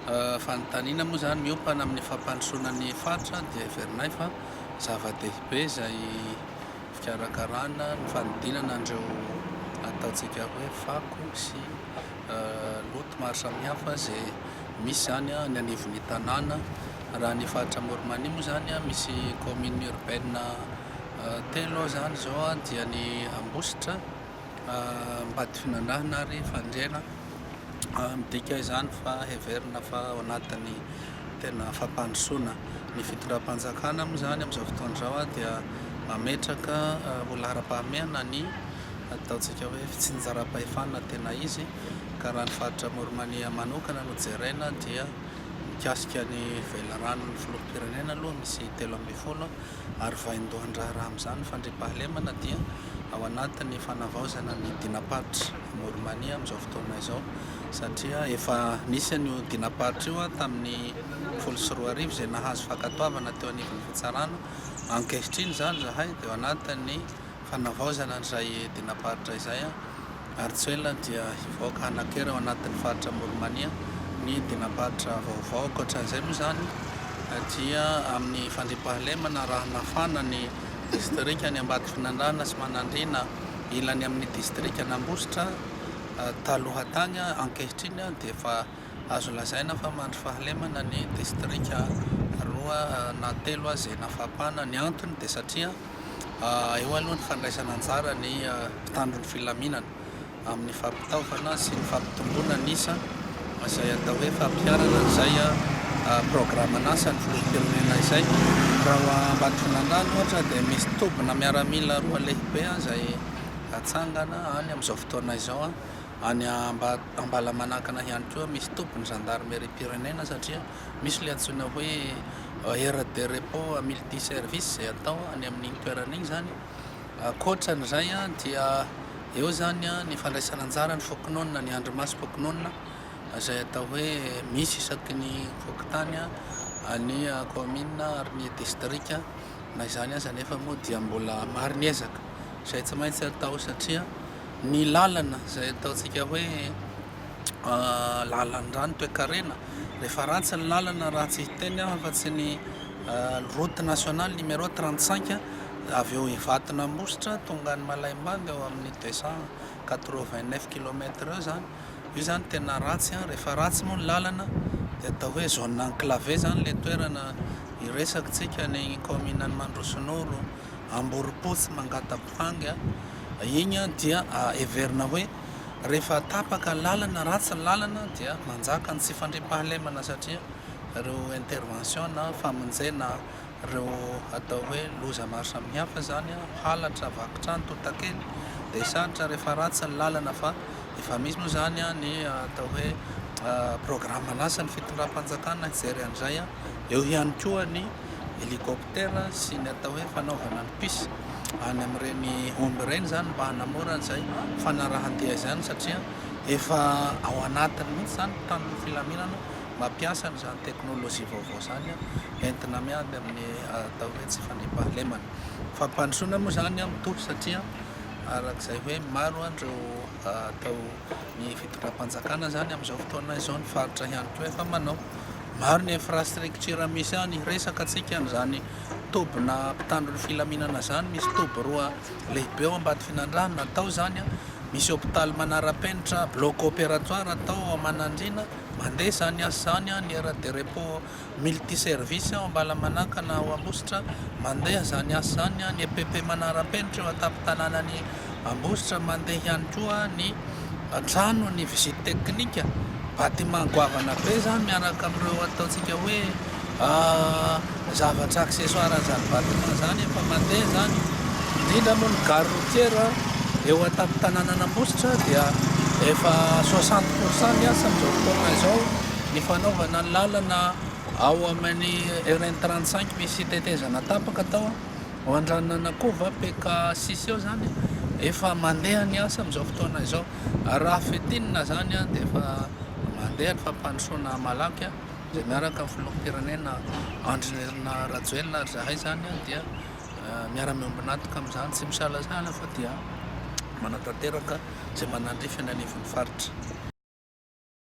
Fanontaniana moa zany miompana amin'ny fampandrosoanan'ny faritra dia heverinay fa zava-dehibe izay fikarakarana ny fanodinana an'ireo ataontsika hoe fako sy loto maro samihafa izay misy zany ny anivon'ny tanàna. Raha ny faritra Morimania moa zany misy commune urbaine telo ao zany zao dia ny Ambositra, Ambatofinandrahana ary Fandriana. Midika izany fa heverina fa ao anatin'ny tena fampandrosoana. Ny fitondram-panjakana moa zany amin'izao fotoana izao dia mametraka olona ara-pahamehana ny ataontsika hoe fitsinjaram-pahefana tena izy, ka raha ny faritra Morimania manokana no jerena dia mikasika ny velarano ny filoham-pirenena aloha misy 3 ary vaindohan-draha raha amin'izany fandriam-pahalemana dia ao anatin'ny fanavaozana ny dinapatitra Morimania amin'izao fotoana izao, satria efa nisy an'io dinapatitra io tamin'ny 14 izay nahazo fankatoavana teo anivon'ny fitsarana. Ankehitriny zany zahay dia ao anatin'ny fanavaozana n'izay dinapatitra izay ary tsy ela dia hivoaka anankera ao anatin'ny faritra Morimania ny dinapatitra vaovao. Ankoatran'izay moa zany dia amin'ny fandriam-pahalemana raha nafana ny distrika ny Ambatofinandrahana sy Manandriana ilany amin'ny distrika ny Ambositra taloha tany, ankehitriny dia efa azo lazaina fa mandry fahalemana ny distrika 2 na 3 izay nafapana. Ny antony dia satria eo aloha ny fandraisana anjara ny mpitandro ny filaminana amin'ny fampitaovana sy ny fampitomboana nisa izay atao hoe fampiarana izay programan'asa ny filoham-pirenena izay. Raha Ambatofinandrahana ohatra dia misy tobina miaramila 2 lehibe izay atsangana any amin'izao fotoana izao. Any Ambalamanakana ihany koa misy tobiny gendarmerie pirenena satria misy le antsoina hoe aire de repos multi service izay atao any amin'iny toerana iny zany. Ankoatran'izay dia eo zany ny fandraisana anjara ny fokononina, ny andromasy fokononina izay atao hoe misy isaky ny fokotany ny commune ary ny distrika na izany aza nefa moa dia mbola maro ny ezaka izay tsy maintsy atao, satria ny lalana izay ataontsika hoe lalan-drano toe-karena, rehefa ratsy ny lalana raha tsy hiteny fa tsy ny route nationale numéro 35 avy eo Ivatona Ambositra tonga ny Malaimbangy eo amin'ny 289 km eo zany. Io zany tena ratsy rehefa ratsy moa ny lalana dia atao hoe zone enclavé zany le toerana iresakitsika ny commune ny Mandrosinoro, Amboripotsy, Mangatapahangy. Iny dia heverina hoe rehefa tapaka ny lalana, ratsy ny lalana dia manjaka ny tsy fandriam-pahalemana, satria ireo intervention na famonjena ireo atao hoe loza maro samihafa zany halatra, vakitrano, totakely dia sarotra rehefa ratsy ny lalana. Fa efa misy moa zany ny atao hoe programan'asa ny fitondram-panjakana hijery an'izay. Eo ihany koa ny hélicoptère sy ny atao hoe fanaovana ny bus any amin'ireny omby ireny zany mba hanamora an'izay fanarahan-dia izany, satria efa ao anatiny mihitsy zany mpitandro ny filaminana mampiasa n'izany teknôlôjia vaovao zany entina miady amin'ny atao hoe tsy fandriam-pahalemana. Fampandrosoana moa zany mitohy satria arak'izay hoe maro andreo atao ny fitondram-panjakana zany amin'izao fotoana izao. Ny faritra ihany koa efa manao maro ny infrastructure misy any, resaka atsika n'izany tobina mpitandro ny filaminana zany. Misy toby 2 lehibe ao Ambatofinandrahana natao zany, misy hôpitaly manara-penitra bloc opératoire atao ao Manandriana, mandeha zany asa zany ny aire de repos multi service ao Ambalamanakana ao Ambositra, mandeha zany asa zany ny EPP manara-penitra eo an-tampon-tanànany Ambositra, mandeha ihany koa ny trano ny visite technique, bâtiment goavana be zany miaraka amin'ireo ataontsika hoe zavatra accessoire zany bâtiment zany efa mandeha zany. Indrindra moa ny gare routière eo an-tampon-tanànany Ambositra dia efa 60% miasa amin'izao fotoana izao ny fanaovana ny lalana ao amin'ny RN 35 misy tetezana tapaka atao ao Andrananakova PK 6 eo zany efa mandeha ny asa amin'izao fotoana izao. Raha fetinina zany dia efa mandeha ny fampandrosoana malaky izay miaraka amin'ny filoham-pirenena Andrinirina Rajoelina ary zahay zany dia miara-miombinatoka amin'izany, tsy misalasala fa dia manatanteraka izay manandrify ny anivon'ny faritra.